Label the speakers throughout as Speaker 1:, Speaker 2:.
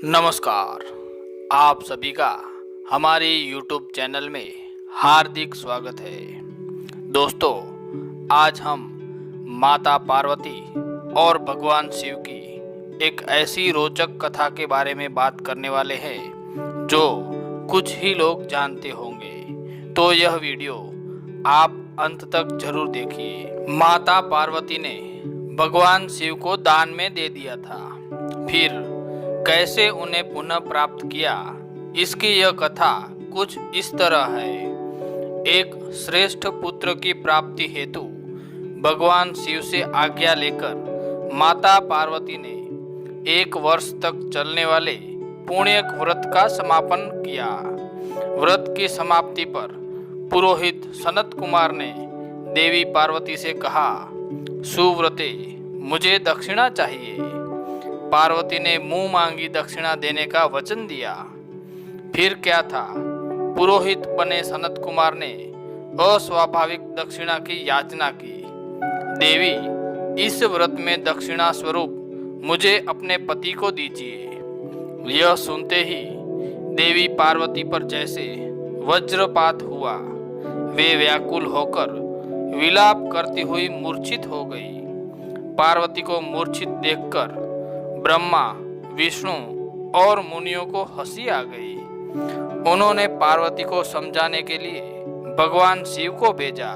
Speaker 1: नमस्कार। आप सभी का हमारे YouTube चैनल में हार्दिक स्वागत है। दोस्तों, आज हम माता पार्वती और भगवान शिव की एक ऐसी रोचक कथा के बारे में बात करने वाले हैं जो कुछ ही लोग जानते होंगे। तो यह वीडियो आप अंत तक जरूर देखिए। माता पार्वती ने भगवान शिव को दान में दे दिया था, फिर कैसे उन्हें पुनः प्राप्त किया, इसकी यह कथा कुछ इस तरह है। एक श्रेष्ठ पुत्र की प्राप्ति हेतु भगवान शिव से आज्ञा लेकर माता पार्वती ने 1 वर्ष तक चलने वाले पुण्य व्रत का समापन किया। व्रत की समाप्ति पर पुरोहित सनत कुमार ने देवी पार्वती से कहा, सुव्रते, मुझे दक्षिणा चाहिए। पार्वती ने मुंह मांगी दक्षिणा देने का वचन दिया। फिर क्या था, पुरोहित बने सनत कुमार ने अस्वाभाविक दक्षिणा की याचना की। देवी, इस व्रत में दक्षिणा स्वरूप मुझे अपने पति को दीजिए। यह सुनते ही देवी पार्वती पर जैसे वज्रपात हुआ। वे व्याकुल होकर विलाप करती हुई मूर्छित हो गई। पार्वती को मूर्छित देखकर ब्रह्मा, विष्णु और मुनियों को हंसी आ गई। उन्होंने पार्वती को समझाने के लिए भगवान शिव को भेजा।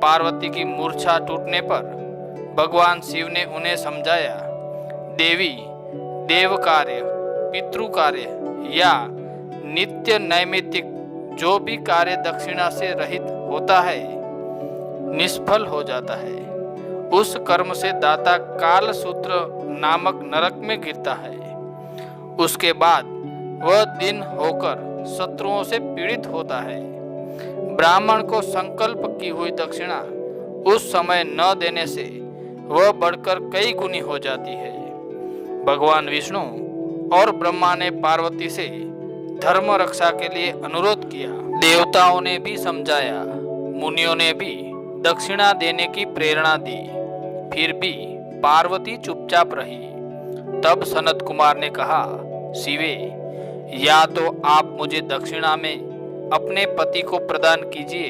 Speaker 1: पार्वती की मूर्छा टूटने पर भगवान शिव ने उन्हें समझाया, देवी, देव कार्य, पितृ कार्य या नित्य नैमित्तिक जो भी कार्य दक्षिणा से रहित होता है निष्फल हो जाता है। उस कर्म से दाता काल सूत्र नामक नरक में गिरता है। उसके बाद वह दिन होकर शत्रुओं से पीड़ित होता है। ब्राह्मण को संकल्प की हुई दक्षिणा उस समय न देने से वह बढ़कर कई गुनी हो जाती है। भगवान विष्णु और ब्रह्मा ने पार्वती से धर्म रक्षा के लिए अनुरोध किया। देवताओं ने भी समझाया, मुनियों ने भी दक्षिणा देने की प्रेरणा दी, फिर भी पार्वती चुपचाप रही। तब सनत कुमार ने कहा, शिवे, या तो आप मुझे दक्षिणा में अपने पति को प्रदान कीजिए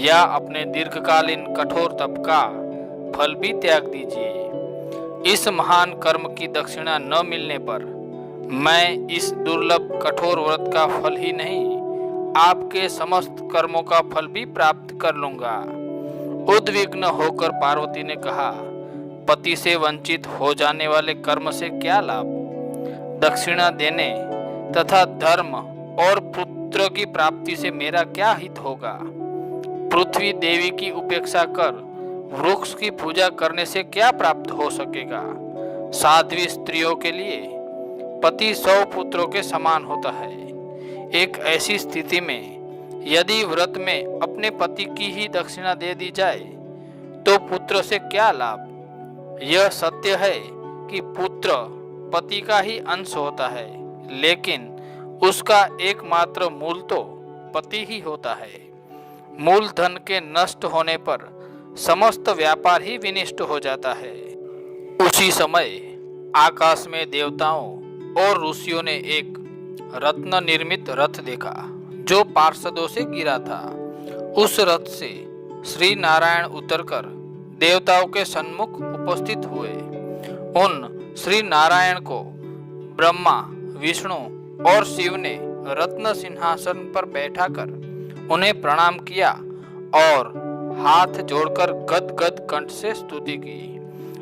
Speaker 1: या अपने दीर्घकालीन कठोर तप का फल भी त्याग दीजिए। इस महान कर्म की दक्षिणा न मिलने पर मैं इस दुर्लभ कठोर व्रत का फल ही नहीं, आपके समस्त कर्मों का फल भी प्राप्त कर लूंगा। उद्विग्न होकर पार्वती ने कहा, पति से वंचित हो जाने वाले कर्म से क्या लाभ? दक्षिणा देने तथा धर्म और पुत्र की प्राप्ति से मेरा क्या हित होगा? पृथ्वी देवी की उपेक्षा कर वृक्ष की पूजा करने से क्या प्राप्त हो सकेगा? साध्वी स्त्रियों के लिए पति 100 पुत्रों के समान होता है। एक ऐसी स्थिति में यदि व्रत में अपने पति की ही दक्षिणा दे दी जाए तो पुत्र से क्या लाभ? यह सत्य है कि पुत्र पति का ही अंश होता है, लेकिन उसका एकमात्र मूल तो पति ही होता है। मूल धन के नष्ट होने पर समस्त व्यापार ही विनष्ट हो जाता है। उसी समय आकाश में देवताओं और ऋषियों ने एक रत्न निर्मित रथ देखा जो पार्षदों से गिरा था। उस रथ से श्री नारायण उतरकर देवताओं के सन्मुख उपस्थित हुए। उन श्री नारायण को ब्रह्मा, विष्णु और शिव ने रत्न सिंहासन पर बैठाकर उन्हें प्रणाम किया और हाथ जोड़कर गदगद कंठ से स्तुति की।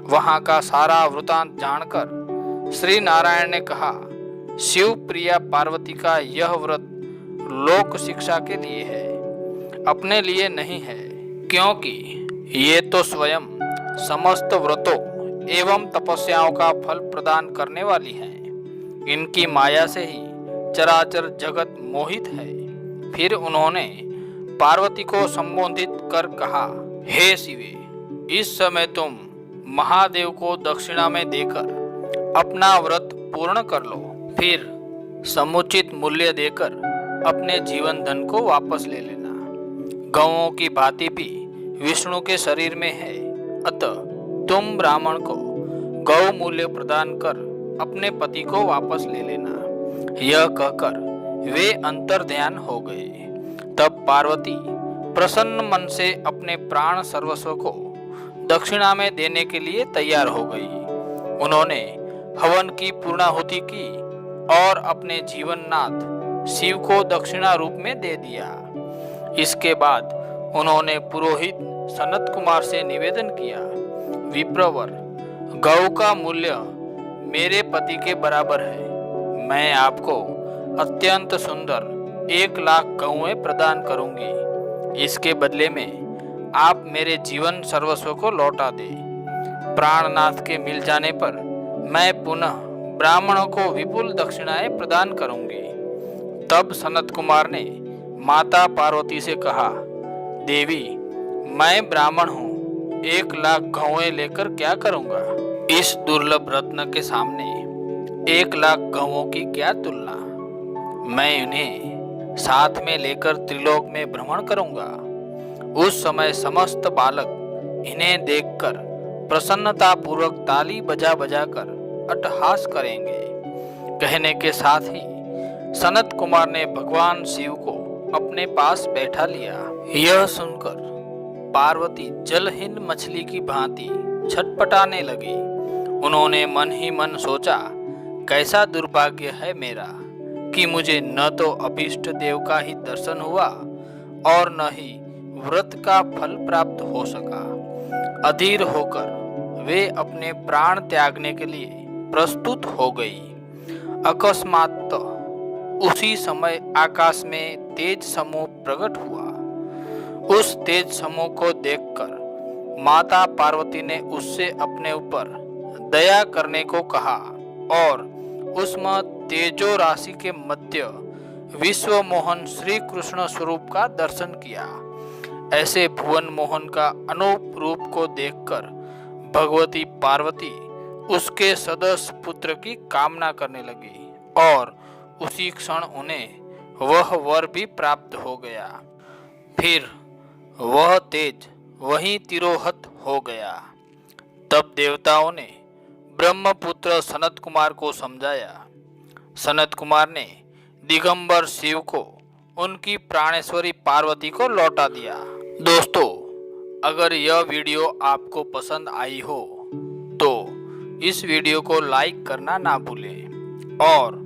Speaker 1: वहां का सारा वृतांत जानकर श्री नारायण ने कहा, शिव प्रिया पार्वती का यह व्रत लोक शिक्षा के लिए है, अपने लिए नहीं है, क्योंकि ये तो स्वयं समस्त व्रतों एवं तपस्याओं का फल प्रदान करने वाली हैं। इनकी माया से ही चराचर जगत मोहित है। फिर उन्होंने पार्वती को संबोधित कर कहा, हे शिवे, इस समय तुम महादेव को दक्षिणा में देकर अपना व्रत पूर्ण कर लो, फिर समुचित मूल्य देकर अपने जीवन धन को वापस ले लेना। गौओं की भांति भी विष्णु के शरीर में है, अतः तुम ब्राह्मण को गौ मूल्य प्रदान कर अपने पति को वापस ले लेना। यह कहकर वे अंतर्ध्यान हो गए। तब पार्वती प्रसन्न मन से अपने प्राण सर्वस्व को दक्षिणा में देने के लिए तैयार हो गई। उन्होंने हवन की पूर्णाहुति की और अपने जीवननाथ शिव को दक्षिणा रूप में दे दिया। इसके बाद उन्होंने पुरोहित सनत कुमार से निवेदन किया, विप्रवर, गौ का मूल्य मेरे पति के बराबर है। मैं आपको अत्यंत सुंदर 1,00,000 गौएं प्रदान करूंगी। इसके बदले में आप मेरे जीवन सर्वस्व को लौटा दें। प्राणनाथ के मिल जाने पर मैं पुनः ब्राह्मणों को विपुल दक्षिणाएं प्रदान करूंगी। तब सनत कुमार ने माता पार्वती से कहा, देवी, मैं ब्राह्मण हूँ, 1,00,000 गौएं लेकर क्या करूंगा? इस दुर्लभ रत्न के सामने 1,00,000 गौओं की क्या तुलना। मैं उन्हें साथ में लेकर त्रिलोक में भ्रमण करूंगा। उस समय समस्त बालक इन्हें देखकर प्रसन्नता पूर्वक ताली बजा बजाकर अट्टहास करेंगे। कहने के साथ ही सनत कुमार ने भगवान शिव को अपने पास बैठा लिया। यह सुनकर पार्वती जलहीन मछली की भांति छटपटाने लगी। उन्होंने मन ही मन सोचा, कैसा दुर्भाग्य है मेरा कि मुझे न तो अभीष्ट देव का ही दर्शन हुआ और न ही व्रत का फल प्राप्त हो सका। अधीर होकर वे अपने प्राण त्यागने के लिए प्रस्तुत हो गई। अकस्मात उसी समय आकाश में तेज समूह प्रकट हुआ। उस तेज समूह को देखकर माता पार्वती ने उससे अपने ऊपर दया करने को कहा और उसमें तेजो राशि के मध्य विश्व मोहन श्री कृष्ण स्वरूप का दर्शन किया। ऐसे भुवन मोहन का अनूप रूप को देखकर भगवती पार्वती उसके सदस्य पुत्र की कामना करने लगी और उसी क्षण उन्हें वह वर भी प्राप्त हो गया। फिर वह तेज वहीं तिरोहत हो गया। तब देवताओं ने ब्रह्मपुत्र सनत कुमार को समझाया। सनत कुमार ने दिगंबर शिव को उनकी प्राणेश्वरी पार्वती को लौटा दिया। दोस्तों, अगर यह वीडियो आपको पसंद आई हो तो इस वीडियो को लाइक करना ना भूलें और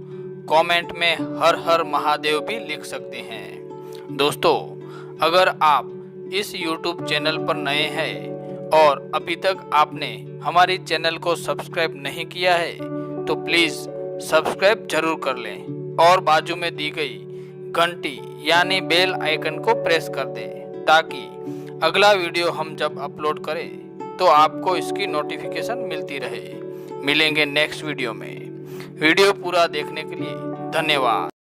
Speaker 1: कमेंट में हर हर महादेव भी लिख सकते हैं। दोस्तों, अगर आप इस YouTube चैनल पर नए हैं और अभी तक आपने हमारी चैनल को सब्सक्राइब नहीं किया है तो प्लीज़ सब्सक्राइब जरूर कर लें और बाजू में दी गई घंटी यानी बेल आइकन को प्रेस कर दें ताकि अगला वीडियो हम जब अपलोड करें तो आपको इसकी नोटिफिकेशन मिलती रहे। मिलेंगे नेक्स्ट वीडियो में। वीडियो पूरा देखने के लिए धन्यवाद।